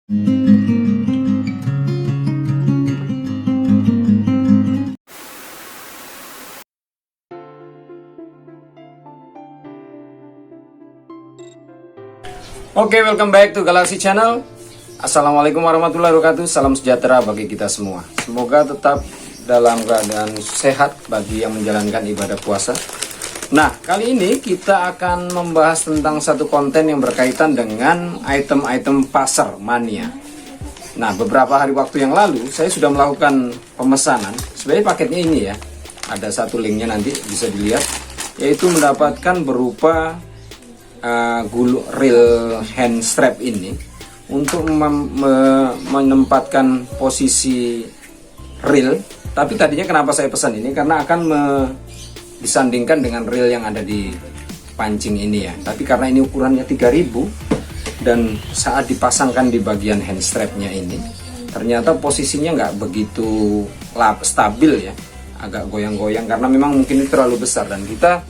Oke, welcome back to Galaxy Channel. Assalamualaikum warahmatullahi wabarakatuh. Salam sejahtera bagi kita semua. Semoga tetap dalam keadaan sehat bagi yang menjalankan ibadah puasa. Nah, kali ini kita akan membahas tentang satu konten yang berkaitan dengan item-item pasar mania. Nah, beberapa hari waktu yang lalu saya sudah melakukan pemesanan. Sebenarnya paketnya ini ya, ada satu linknya, nanti bisa dilihat, yaitu mendapatkan berupa reel hand strap ini untuk menempatkan posisi reel. Tapi tadinya kenapa saya pesan ini, karena akan disandingkan dengan reel yang ada di pancing ini ya. Tapi karena ini ukurannya 3000 dan saat dipasangkan di bagian hand strapnya ini ternyata posisinya nggak begitu stabil ya, agak goyang-goyang karena memang mungkin ini terlalu besar. Dan kita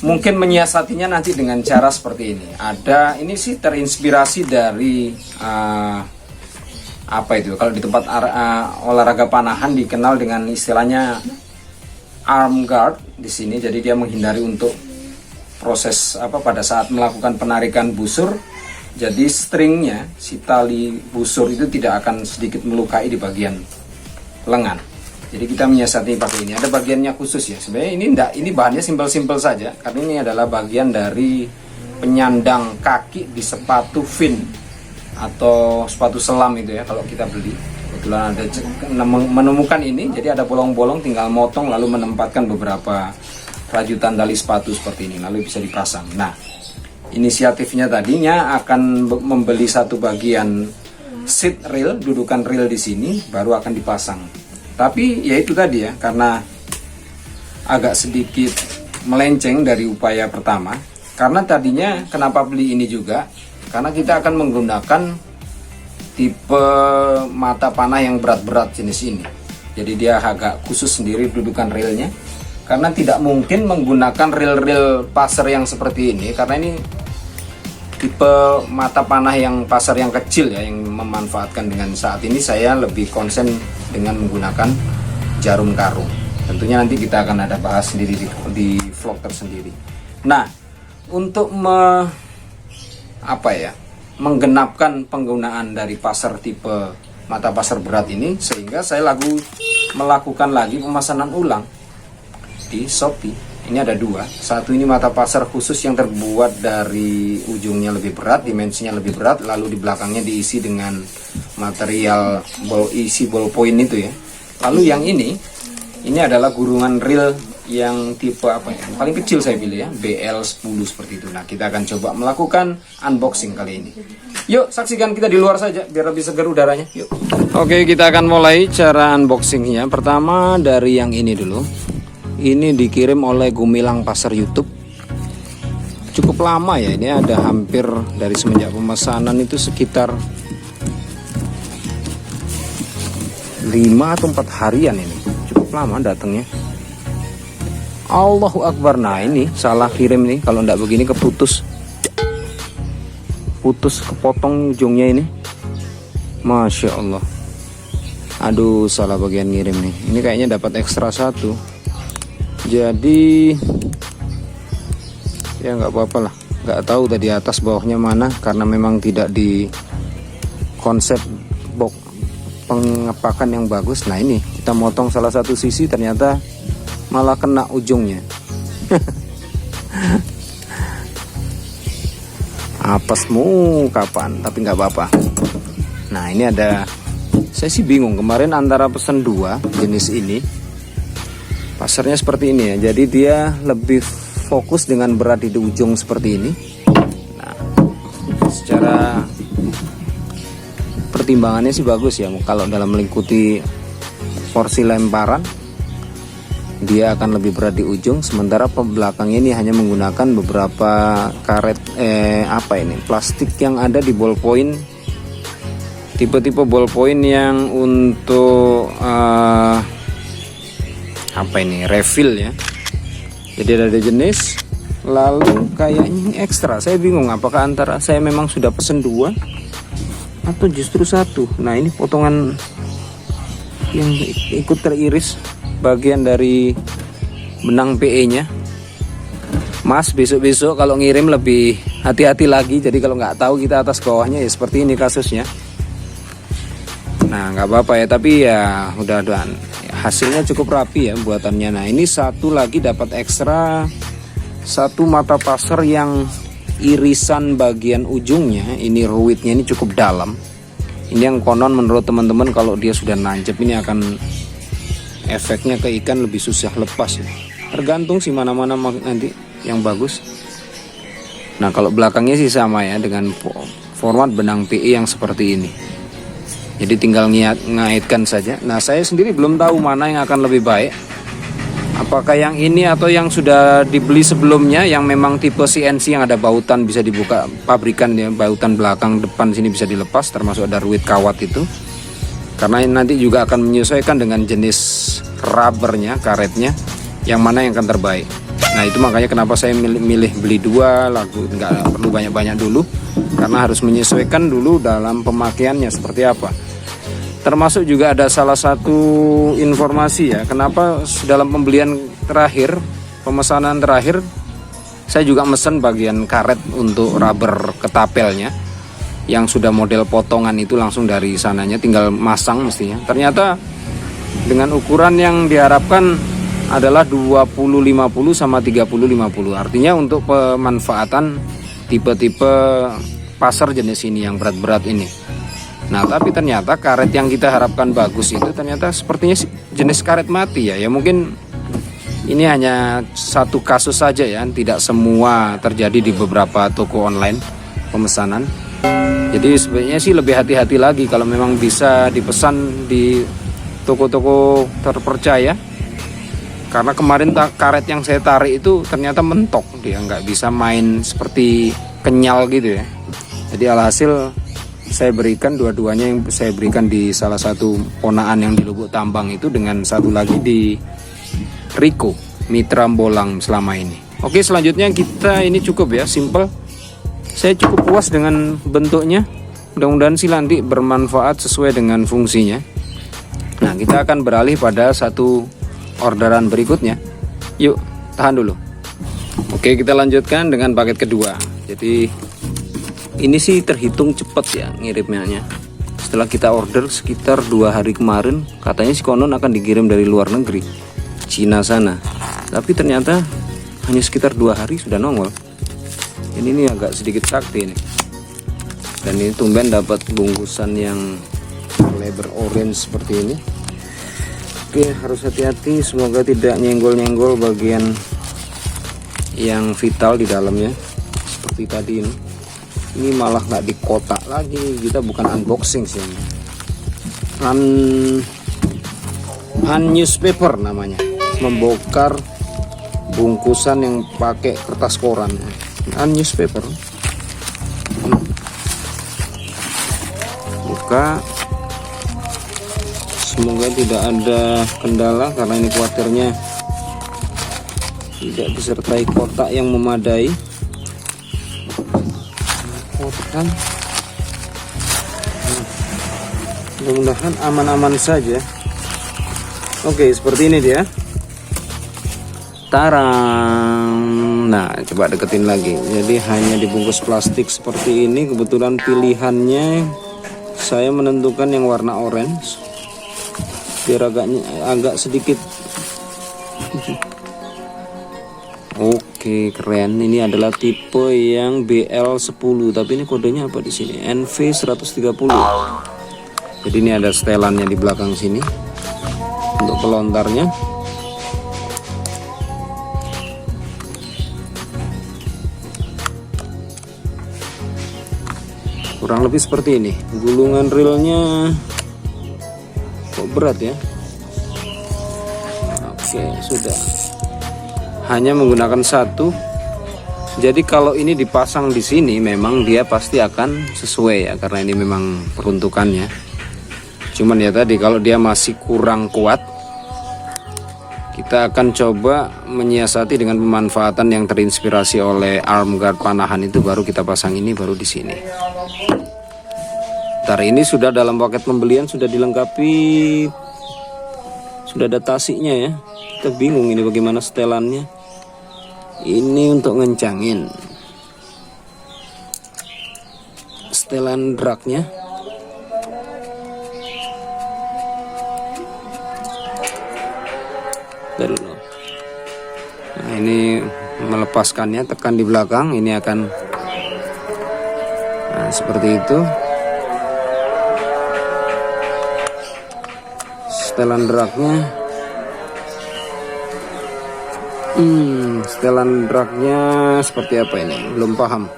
mungkin menyiasatinya nanti dengan cara seperti ini. Ini sih terinspirasi dari apa itu, kalau di tempat olahraga panahan dikenal dengan istilahnya arm guard di sini. Jadi dia menghindari untuk proses pada saat melakukan penarikan busur. Jadi stringnya, si tali busur itu tidak akan sedikit melukai di bagian lengan. Jadi kita menyiasati pakai ini. Ada bagiannya khusus ya. Sebenarnya ini bahannya simpel-simpel saja, karena ini adalah bagian dari penyandang kaki di sepatu fin atau sepatu selam itu ya, kalau kita beli. Kebetulan ada menemukan ini, jadi ada bolong-bolong, tinggal motong lalu menempatkan beberapa rajutan tali sepatu seperti ini, lalu bisa dipasang. Nah, inisiatifnya tadinya akan membeli satu bagian seat reel, dudukan reel di sini, baru akan dipasang. Tapi ya itu tadi ya, karena agak sedikit melenceng dari upaya pertama. Karena tadinya kenapa beli ini juga, karena kita akan menggunakan tipe mata panah yang berat-berat jenis ini. Jadi dia agak khusus sendiri dudukan reelnya, karena tidak mungkin menggunakan reel-reel pasar yang seperti ini, karena ini tipe mata panah yang pasar yang kecil ya, yang memanfaatkan. Dengan saat ini saya lebih konsen dengan menggunakan jarum karung. Tentunya nanti kita akan ada bahas sendiri di vlog tersendiri. Nah, untuk menggenapkan penggunaan dari pasar tipe mata pasar berat ini, sehingga saya melakukan lagi pemesanan ulang di Shopee. Ini ada dua. Satu ini mata pasar khusus yang terbuat dari ujungnya lebih berat, dimensinya lebih berat, lalu di belakangnya diisi dengan material isi ballpoint itu ya. Lalu yang ini adalah gurungan reel yang tipe yang paling kecil saya pilih ya, BL10 seperti itu. Nah, kita akan coba melakukan unboxing kali ini. Yuk, saksikan kita di luar saja biar lebih segar udaranya. Yuk. Oke, kita akan mulai cara unboxingnya. Pertama dari yang ini dulu. Ini dikirim oleh Gumilang Pasar YouTube. Cukup lama ya, ini ada hampir dari semenjak pemesanan itu sekitar 5 atau 4 harian ini. Cukup lama datangnya. Allahu Akbar. Nah, ini salah kirim nih, kalau enggak begini keputus, kepotong ujungnya ini. Masya Allah. Aduh, salah bagian ngirim nih. Ini kayaknya dapat ekstra satu. Jadi ya nggak apa-apa lah. Nggak tahu tadi atas bawahnya mana, karena memang tidak di konsep box pengepakan yang bagus. Nah, ini kita motong salah satu sisi, ternyata malah kena ujungnya. Apesmu kapan, tapi nggak apa-apa. Nah, ini ada, saya sih bingung kemarin antara pesan 2 jenis ini. Pasarnya seperti ini ya, jadi dia lebih fokus dengan berat di ujung seperti ini. Nah, secara pertimbangannya sih bagus ya, kalau dalam mengikuti porsi lemparan dia akan lebih berat di ujung, sementara belakang ini hanya menggunakan beberapa karet plastik yang ada di ballpoint, tipe-tipe ballpoint yang untuk refill ya. Jadi ada jenis, lalu kayaknya ekstra. Saya bingung apakah antara saya memang sudah pesen 2 atau justru satu. Nah ini potongan yang ikut teriris bagian dari benang PE nya. Mas besok-besok kalau ngirim lebih hati-hati lagi, jadi kalau nggak tahu kita atas bawahnya ya seperti ini kasusnya. Nah nggak apa-apa ya, tapi ya udah hasilnya cukup rapi ya buatannya. Nah ini satu lagi dapat ekstra satu mata pasar yang irisan bagian ujungnya, ini ruwitnya ini cukup dalam. Ini yang konon menurut teman-teman kalau dia sudah nancep ini akan efeknya ke ikan lebih susah lepas ya. Tergantung sih mana-mana nanti yang bagus. Nah kalau belakangnya sih sama ya dengan format benang PE yang seperti ini. Jadi tinggal ngaitkan saja. Nah saya sendiri belum tahu mana yang akan lebih baik. Apakah yang ini atau yang sudah dibeli sebelumnya, yang memang tipe CNC yang ada bautan bisa dibuka pabrikan ya, bautan belakang depan sini bisa dilepas, termasuk ada ruwit kawat itu. Karena nanti juga akan menyesuaikan dengan jenis rubbernya, karetnya, yang mana yang akan terbaik. Nah itu makanya kenapa saya milih beli dua, nggak perlu banyak-banyak dulu, karena harus menyesuaikan dulu dalam pemakaiannya seperti apa. Termasuk juga ada salah satu informasi ya, kenapa dalam pembelian terakhir, pemesanan terakhir, saya juga mesen bagian karet untuk rubber ketapelnya, yang sudah model potongan itu langsung dari sananya, tinggal masang mestinya. Ternyata dengan ukuran yang diharapkan adalah 20-50 sama 30-50. Artinya untuk pemanfaatan tipe-tipe pasar jenis ini yang berat-berat ini. Nah tapi ternyata karet yang kita harapkan bagus itu ternyata sepertinya jenis karet mati ya. Ya mungkin ini hanya satu kasus saja ya, tidak semua terjadi di beberapa toko online pemesanan. Jadi sebenarnya sih lebih hati-hati lagi kalau memang bisa dipesan di toko-toko terpercaya. Karena kemarin karet yang saya tarik itu ternyata mentok, dia nggak bisa main seperti kenyal gitu ya. Jadi alhasil saya berikan dua-duanya, yang saya berikan di salah satu ponaan yang di Lubuk Tambang itu, dengan satu lagi di Riko Mitra Bolang selama ini. Oke, selanjutnya kita ini cukup ya, simple. Saya cukup puas dengan bentuknya. Mudah-mudahan sih nanti bermanfaat sesuai dengan fungsinya. Nah kita akan beralih pada satu orderan berikutnya. Yuk tahan dulu. Oke, kita lanjutkan dengan paket kedua. Jadi ini sih terhitung cepat ya ngirimnya. Setelah kita order sekitar 2 hari kemarin, katanya si konon akan dikirim dari luar negeri, Cina sana. Tapi ternyata hanya sekitar 2 hari sudah nongol. Ini agak sedikit sakti nih. Dan ini tumben dapat bungkusan yang lebar orange seperti ini. Oke, harus hati-hati, semoga tidak nyenggol-nyenggol bagian yang vital di dalamnya seperti tadi ini. Ini malah nggak di kotak lagi, kita bukan unboxing sih, newspaper namanya, membongkar bungkusan yang pakai kertas koran, newspaper. Buka, semoga tidak ada kendala karena ini khawatirnya tidak disertai kotak yang memadai. Kotak, mudah-mudahan aman-aman saja. Oke, seperti ini dia. Tarang. Nah, coba deketin lagi. Jadi hanya dibungkus plastik seperti ini. Kebetulan pilihannya saya menentukan yang warna orange, biar agak sedikit. Oke, keren. Ini adalah tipe yang BL10, tapi ini kodenya apa di sini? NV130. Jadi ini ada setelannya di belakang sini untuk pelontarnya. Kurang lebih seperti ini. Gulungan reelnya kok berat ya. Oke, sudah. Hanya menggunakan satu. Jadi kalau ini dipasang di sini memang dia pasti akan sesuai ya, karena ini memang peruntukannya. Cuman ya tadi kalau dia masih kurang kuat, kita akan coba menyiasati dengan pemanfaatan yang terinspirasi oleh arm guard panahan itu, baru kita pasang ini baru di sini. Bentar, ini sudah dalam paket pembelian, sudah dilengkapi, sudah ada tasinya ya. Kita bingung ini bagaimana setelannya. Ini untuk ngencangin setelan draknya. Nah, ini melepaskannya, tekan di belakang, ini akan seperti itu. Setelan draknya, setelan draknya seperti apa ini? Belum paham.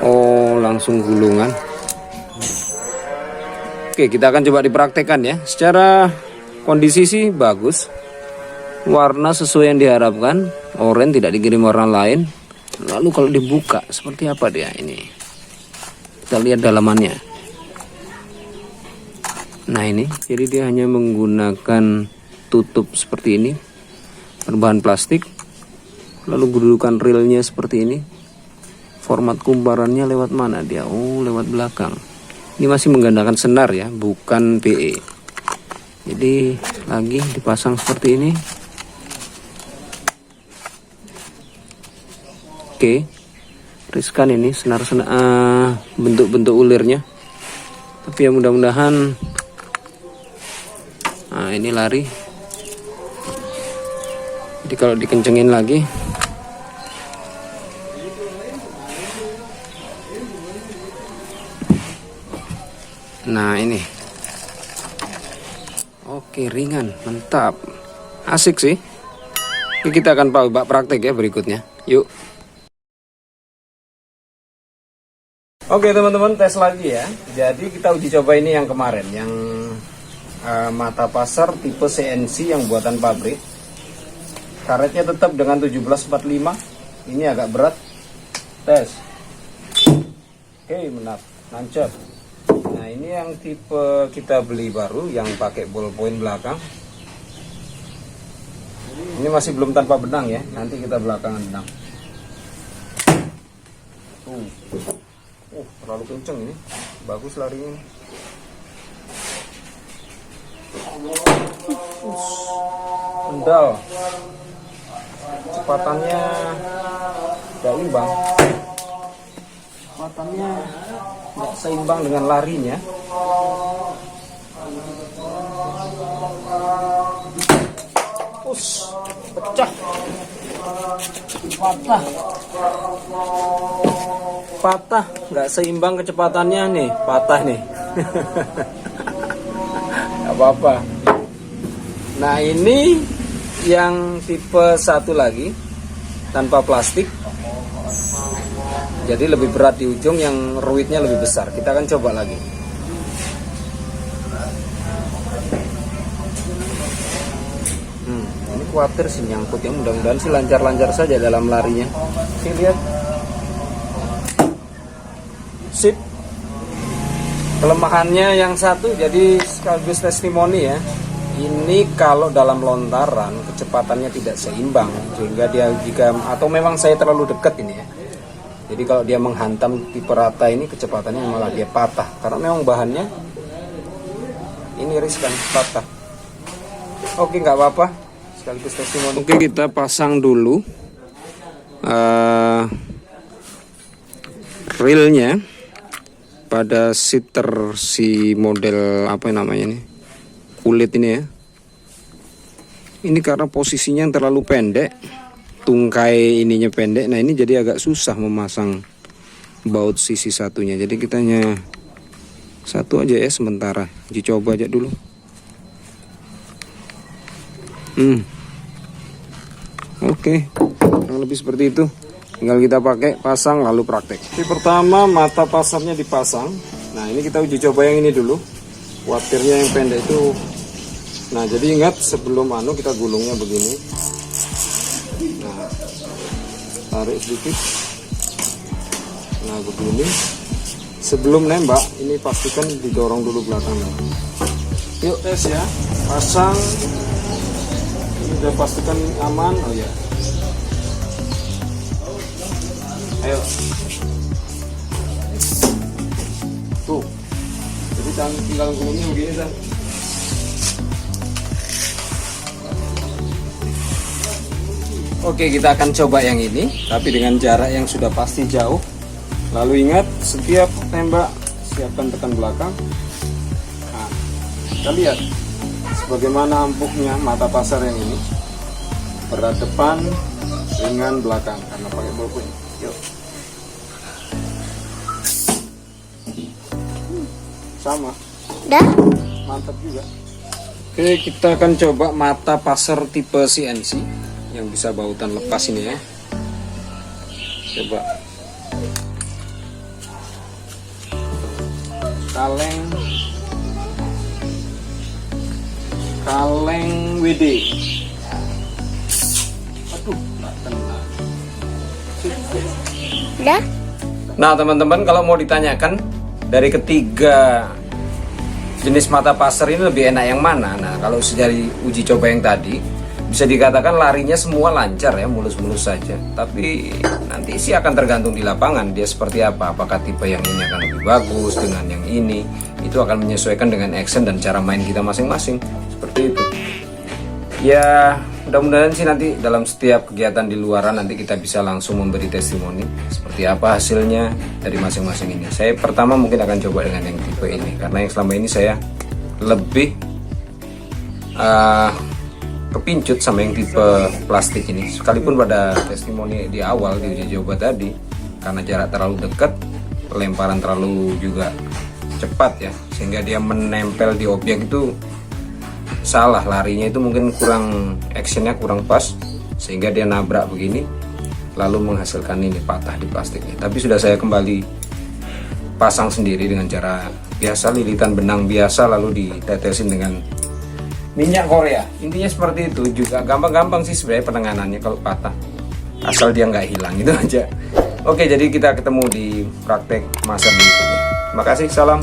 Oh, langsung gulungan. Oke, kita akan coba dipraktekkan ya. Secara kondisi sih bagus. Warna sesuai yang diharapkan, oranye, tidak dikirim warna lain. Lalu kalau dibuka seperti apa dia ini? Kita lihat dalamannya. Nah ini, jadi dia hanya menggunakan tutup seperti ini, berbahan plastik. Lalu gudukan reelnya seperti ini. Format kumparannya lewat mana dia? Oh, lewat belakang. Ini masih menggunakan senar ya, bukan PE. Jadi lagi dipasang seperti ini. Oke, riskan ini senar bentuk-bentuk ulirnya. Tapi ya mudah-mudahan. Nah ini lari. Jadi kalau dikencengin lagi. Nah ini. Oke, ringan, mantap. Asik sih. Ini kita akan praktek ya berikutnya. Yuk. Oke teman-teman, tes lagi ya. Jadi kita uji coba ini yang kemarin, yang mata pasar tipe CNC yang buatan pabrik. Karetnya tetap dengan 1745. Ini agak berat. Tes. Oke, nancap. Nah ini yang tipe kita beli baru, yang pakai ballpoint belakang. Ini masih belum tanpa benang ya, nanti kita belakangan benang. Terlalu kenceng ini, bagus larinya. Kendal, kecepatannya tidak imbang. Kecepatannya nggak seimbang dengan larinya. Pecah, patah, nggak seimbang kecepatannya nih, patah nih. Nggak apa-apa. Nah ini yang tipe satu lagi tanpa plastik, jadi lebih berat di ujung, yang ruitnya lebih besar. Kita akan coba lagi. Ini khawatir sih nyangkut ya, mudah-mudahan sih lancar-lancar saja dalam larinya. Oke, lihat. Sip. Kelemahannya yang satu, jadi sekaligus testimoni ya. Ini kalau dalam lontaran kecepatannya tidak seimbang, sehingga dia atau memang saya terlalu dekat ini ya. Jadi kalau dia menghantam tipe rata ini, kecepatannya malah dia patah, karena memang bahannya ini riskan patah. Oke, nggak apa-apa, sekaligus testimoni. Oke, kita pasang dulu reelnya pada seater si model apa namanya nih, kulit ini ya. Ini karena posisinya yang terlalu pendek, tungkai ininya pendek. Nah ini jadi agak susah memasang baut sisi satunya. Jadi kita hanya satu aja ya sementara. Dicoba aja dulu. Oke, kurang lebih seperti itu. Tinggal kita pakai, pasang, lalu praktek. Jadi pertama mata pasarnya dipasang. Nah ini kita uji coba yang ini dulu. Watirnya yang pendek itu. Nah jadi ingat, sebelum kita gulungnya begini. Nah, tarik sedikit. Nah begini. Sebelum nembak, ini pastikan didorong dulu belakangnya. Yuk tes ya, pasang. Udah pastikan aman. Oh ya, ayo tuh, jadi tinggal gulungnya begini kan. Oke, kita akan coba yang ini, tapi dengan jarak yang sudah pasti jauh. Lalu ingat, setiap tembak siapkan tekan belakang. Nah, kita lihat sebagaimana empuknya mata pasar yang ini, berat depan dengan belakang karena pakai ballpoint. Yuk, sama, Dah? mantap juga. Oke, kita akan coba mata pasar tipe CNC yang bisa bahutan lepas ini ya. Coba kaleng WD. Aduh, nggak kena. Dah? Nah teman-teman, kalau mau ditanyakan dari ketiga jenis mata pasar ini lebih enak yang mana? Nah, kalau dari uji coba yang tadi bisa dikatakan larinya semua lancar ya, mulus-mulus saja. Tapi nanti sih akan tergantung di lapangan dia seperti apa. Apakah tipe yang ini akan lebih bagus dengan yang ini? Itu akan menyesuaikan dengan action dan cara main kita masing-masing. Seperti itu. Ya, mudah-mudahan sih nanti dalam setiap kegiatan di luaran nanti kita bisa langsung memberi testimoni seperti apa hasilnya dari masing-masing ini. Saya pertama mungkin akan coba dengan yang tipe ini karena yang selama ini saya lebih kepincut sama yang tipe plastik ini. Sekalipun pada testimoni di awal di uji coba tadi, karena jarak terlalu dekat, lemparan terlalu juga cepat ya, sehingga dia menempel di objek itu salah, larinya itu mungkin kurang, actionnya kurang pas, sehingga dia nabrak begini lalu menghasilkan ini patah di plastiknya. Tapi sudah saya kembali pasang sendiri dengan cara biasa, lilitan benang biasa lalu ditetesin dengan minyak Korea. Intinya seperti itu, juga gampang-gampang sih sebenarnya penanganannya kalau patah, asal dia nggak hilang, itu aja. Oke, jadi kita ketemu di praktek masa berikutnya. Terima kasih, salam.